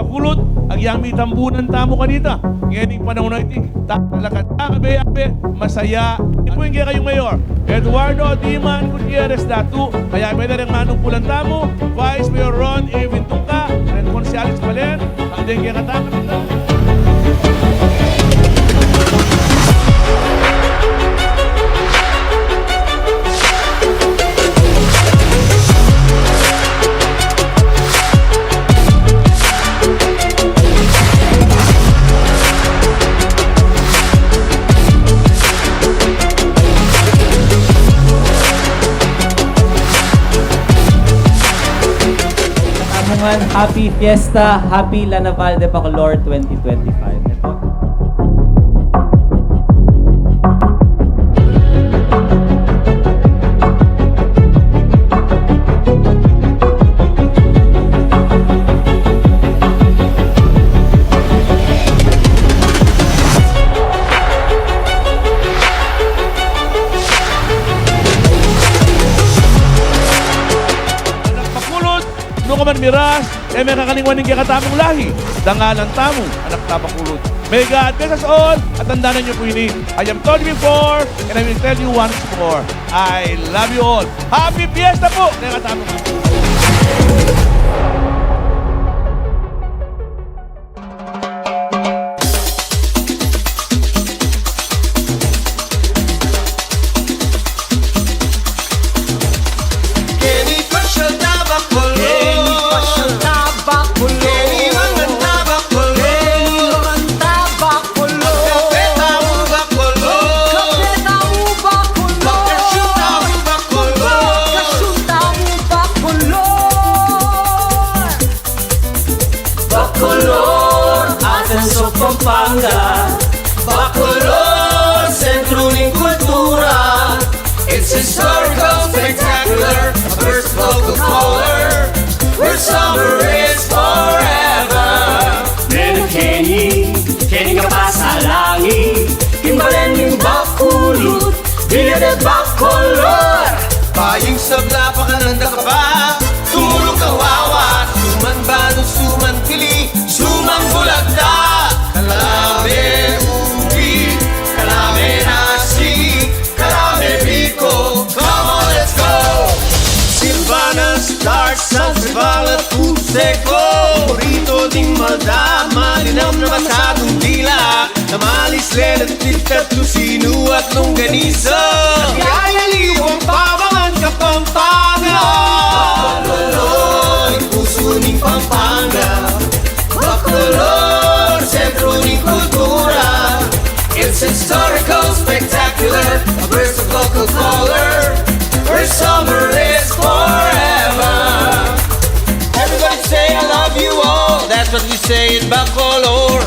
Pakulot, agyang may tambunan tamo kanita. Ngayon yung panahon na iti, talakat abe, masaya. Ito yung kaya kayong mayor, Eduardo Diman Gutierrez Datu, kaya may na rin manungkulan tamo, Vice Mayor Ron Irvin Tungka, and Consialis Balen, ang din kaya katama nito. Happy Fiesta, Happy La Naval de Bacolor 2025. Ito. No ka man miras, may kakalingwan ng kakatamong lahi. Dangalan tamo, anak tapakulot. May God bless us all, at tandaan niyo po yun. I am told you before, and I will tell you once more, I love you all. Happy Fiesta po! Kakatamong. Pampanga, Bacolor, Centro ng Kultura. It's historical, spectacular, a burst of local color, where summer is forever. Neno Kenny ka pa sa langit, Kimbalen ng Bacolod, Villa de Bacolor. Payong sabla pa kananda ka pa, tumulong kawawa, suman bano, suman pili, sumang bulagda. Kalame ubi, kalame nasi, kalame biko. Come on, let's go! Silvana starts San Festival at Puseco. Rito ding madama, linam na masadong dila. Namalis, lelat, tilkat, lusino at longganisa. Nagyayaliwang pabangan ka Pampanga. Bacolor, puso ning Pampanga. Bacolor, Centro ng Kultura. It's historical, spectacular, a burst of local color, where summer is forever. Everybody say I love you all. That's what we say in Bacolor.